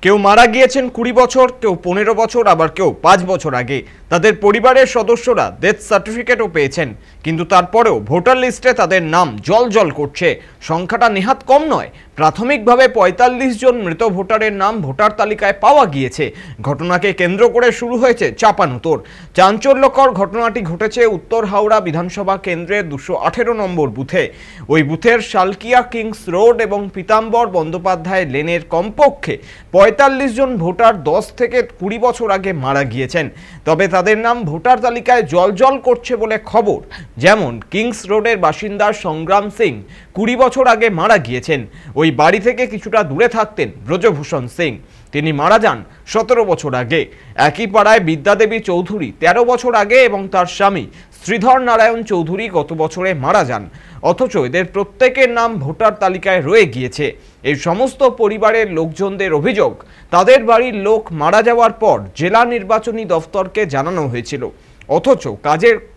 কেউ মারা গিয়েছেন 20 বছর, কেউ 15 বছর, আবার কেউ 5 বছর আগে। তাদের পরিবারের সদস্যরা ডেথ সার্টিফিকেটও পেয়েছেন, কিন্তু তারপরেও ভোটার লিস্টে তাদের নাম জল করছে। সংখ্যাটা নেহাত কম নয়। প্রাথমিকভাবে 45 জন মৃত ভোটারের নাম ভোটার তালিকায় পাওয়া গিয়েছে। ঘটনাকে কেন্দ্র করে শুরু হয়েছে চাপানুতোর। চাঞ্চল্যকর ঘটনাটি ঘটেছে উত্তর হাওড়া বিধানসভা কেন্দ্রের 218 নম্বর বুথে। ওই বুথের শালকিয়া কিংস রোড এবং পীতাম্বর বন্দ্যোপাধ্যায় লেনের কমপক্ষে 45 জন ভোটার 10 থেকে 20 বছর আগে মারা গিয়েছেন। তবে তাদের নাম ভোটার তালিকায় জল করছে বলে খবর। যেমন কিংস রোডের বাসিন্দা সংগ্রাম সিং 20 বছর আগে মারা গিয়েছেন। ওই বাড়ি থেকে কিছুটা দূরে থাকতেন ব্রজভূষণ সিং, তিনি মারা যান 17 বছর আগে। একই পাড়ায় বিদ্যাদেবী চৌধুরী 13 বছর আগে এবং তার স্বামী শ্রীধর নারায়ণ চৌধুরী গত বছরে মারা যান। অথচ এদের প্রত্যেকের নাম ভোটার তালিকায় রয়ে গিয়েছে। এই সমস্ত পরিবারের লোকজনদের অভিযোগ, তাদের বাড়ির লোক মারা যাওয়ার পর জেলা নির্বাচনী দফতরকে জানানো হয়েছিল, অথচ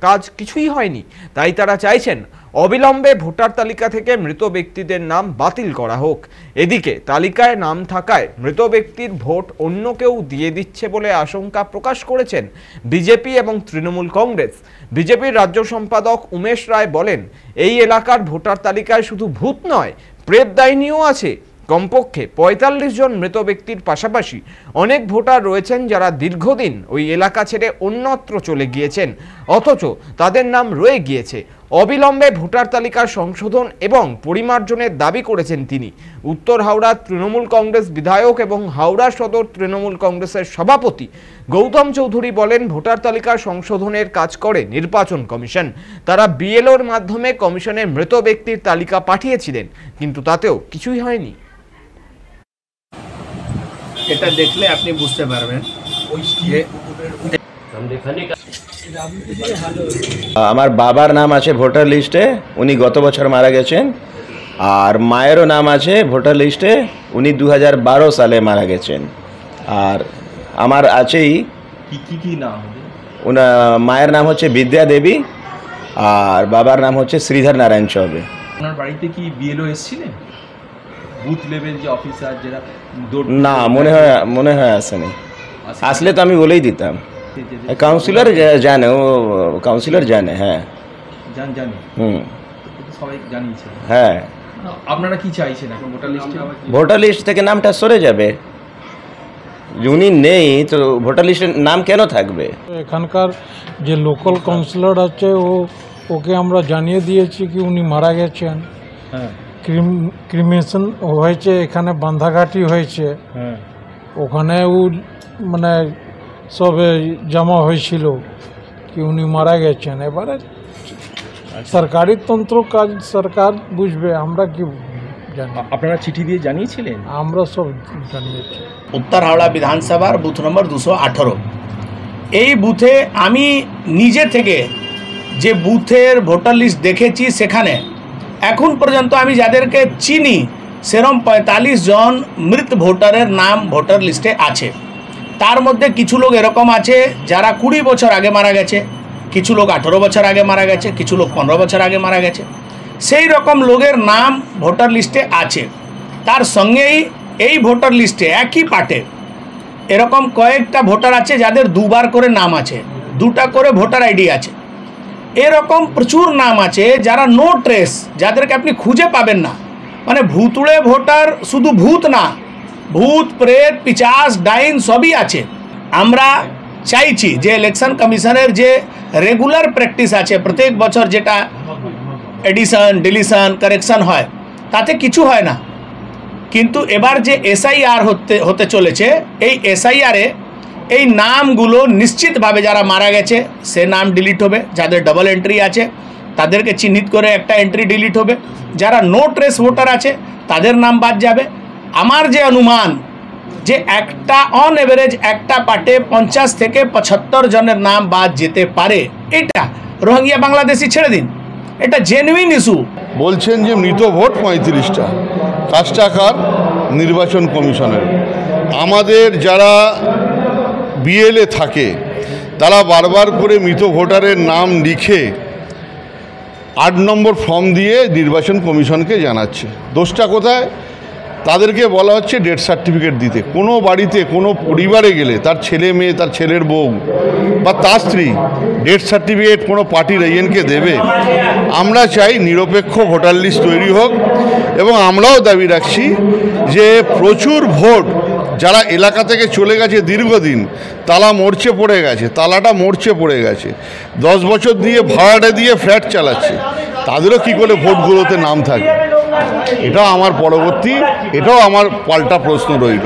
কাজ কিছুই হয়নি। তাই তারা চাইছেন অবিলম্বে ভোটার তালিকা থেকে মৃত ব্যক্তিদের নাম বাতিল করা হোক। এদিকে তালিকায় নাম থাকায় মৃত ব্যক্তির ভোট অন্য কেউ দিয়ে দিচ্ছে বলে আশঙ্কা প্রকাশ করেছেন বিজেপি এবং তৃণমূল কংগ্রেস। বিজেপির রাজ্য সম্পাদক উমেশ রায় বলেন, এই এলাকার ভোটার তালিকায় শুধু ভূত নয়, প্রেত ডাইনিও আছে। কমপক্ষে 45 জন মৃত ব্যক্তির পাশাপাশি অনেক ভোটার রয়েছেন যারা দীর্ঘদিন ওই এলাকা ছেড়ে অন্যত্র চলে গিয়েছেন, অথচ তাদের নাম রয়ে গিয়েছে। অবিলম্বে ভোটার তালিকার সংশোধন এবং পরিমার্জনের দাবি করেছেন তিনি। উত্তর হাওড়া তৃণমূল কংগ্রেস বিধায়ক এবং হাওড়া সদর তৃণমূল কংগ্রেসের সভাপতি গৌতম চৌধুরী বলেন, ভোটার তালিকা সংশোধনের কাজ করে নির্বাচন কমিশন। তারা বিএলওর মাধ্যমে কমিশনের মৃত ব্যক্তির তালিকা পাঠিয়েছিলেন, কিন্তু তাতেও কিছুই হয়নি। এটা দেখলে আপনি বুঝতে পারবেন। আমার বাবার নাম আছে ভোটার লিস্টে, উনি গত বছর মারা গেছেন। আর মায়েরও নাম আছে ভোটার লিস্টে, উনি 2012 সালে মারা গেছেন। আর আমার আছেই কি নাম? মায়ের নাম হচ্ছে বিদ্যা দেবী আর বাবার নাম হচ্ছে শ্রীধর নারায়ণ চৌবে। আপনার বাড়িতে কি বিএলও এসেছিলেন? বুথ লেভেল যে অফিসার যারা? না, মনে হয় আসেনি। আসলে তো আমি বলেই দিতাম। কাউন্সিলর জানে, ও কাউন্সিলর জানে। হ্যাঁ জানি। সবাই জানিয়েছে। হ্যাঁ। আপনারা কি চাইছেন এখন ভোটার লিস্ট থেকে নামটা সরে যাবে? উনি নেই তো ভোটার লিস্টের নাম কেন থাকবে? এখানকার যে লোকাল কাউন্সিলর আছে ওকে আমরা জানিয়ে দিয়েছি কি উনি মারা গেছেন। হ্যাঁ, ক্রিমেশন হয়েছে, এখানে বান্ধাঘাটি হয়েছে। হ্যাঁ, ওখানে মানে সব জমা হয়েছিল কি উনি মারা গেছেন। এবারে সরকারি তন্ত্র কাজ সরকার বুঝবে, আমরা কি জানি। আপনারা চিঠি দিয়ে জানিয়েছিলেন? আমরা সব জানিয়েছি। উত্তর হাওড়া বিধানসভার বুথ নম্বর 218। এই বুথে আমি নিজে থেকে যে বুথের ভোটার লিস্ট দেখেছি, সেখানে এখন পর্যন্ত আমি যাদেরকে চিনি সেরকম 45 জন মৃত ভোটারের নাম ভোটার লিস্টে আছে। তার মধ্যে কিছু লোক এরকম আছে যারা 20 বছর আগে মারা গেছে, কিছু লোক 18 বছর আগে মারা গেছে, কিছু লোক 15 বছর আগে মারা গেছে। সেই রকম লোকের নাম ভোটার লিস্টে আছে। তার সঙ্গেই এই ভোটার লিস্টে একই পার্টে এরকম কয়েকটা ভোটার আছে যাদের দুবার করে নাম আছে, 2টা করে ভোটার আইডি আছে। এরকম প্রচুর নাম আছে যারা নো ট্রেস, যাদেরকে আপনি খুঁজে পাবেন না। মানে ভুতুড়ে ভোটার, শুধু ভূত না, ভূত প্রেত পিচাস ডাইন সবই আছে। আমরা চাইছি যে ইলেকশন কমিশনের যে রেগুলার প্র্যাকটিস আছে, প্রত্যেক বছর যেটা এডিশন ডিলিশন কারেকশন হয়, তাতে কিছু হয় না। কিন্তু এবার যে এসআইআর হতে চলেছে, এই এসআইআরে এই নামগুলো নিশ্চিতভাবে যারা মারা গেছে সে নাম ডিলিট হবে, যাদের ডাবল এন্ট্রি আছে তাদেরকে চিহ্নিত করে একটা এন্ট্রি ডিলিট হবে, যারা নো ট্রেস ভোটার আছে তাদের নাম বাদ যাবে। আমার যে অনুমান যে একটা অন এভারেজ একটা পার্টে 50 থেকে 75 জনের নাম বাদ যেতে পারে। এটা রোহিঙ্গা বাংলাদেশি ছেড়ে দিন, এটা জেনুইন ইস্যু। বলছেন যে মৃত ভোট 35টা, কাজটা কার? নির্বাচন কমিশনের। আমাদের যারা বিএলএ থাকে তারা বারবার করে মৃত ভোটারের নাম লিখে 8 নম্বর ফর্ম দিয়ে নির্বাচন কমিশনকে জানাচ্ছে। দোষটা কোথায়? তাদেরকে বলা হচ্ছে ডেথ সার্টিফিকেট দিতে। কোনো বাড়িতে কোনো পরিবারে গেলে তার ছেলে মেয়ে, তার ছেলের বউ বা তার স্ত্রী ডেথ সার্টিফিকেট কোনো পার্টির এজেন্টকে দেবে? আমরা চাই নিরপেক্ষ ভোটার লিস্ট তৈরি হোক, এবং আমরাও দাবি রাখছি যে প্রচুর ভোট যারা এলাকা থেকে চলে গেছে দীর্ঘদিন, তালাটা মরচে পড়ে গেছে, 10 বছর দিয়ে ভাড়াটা দিয়ে ফ্ল্যাট চালাচ্ছে, তাদেরও কি করে ভোটগুলোতে নাম থাকে? এটাও আমার পাল্টা প্রশ্ন রইল।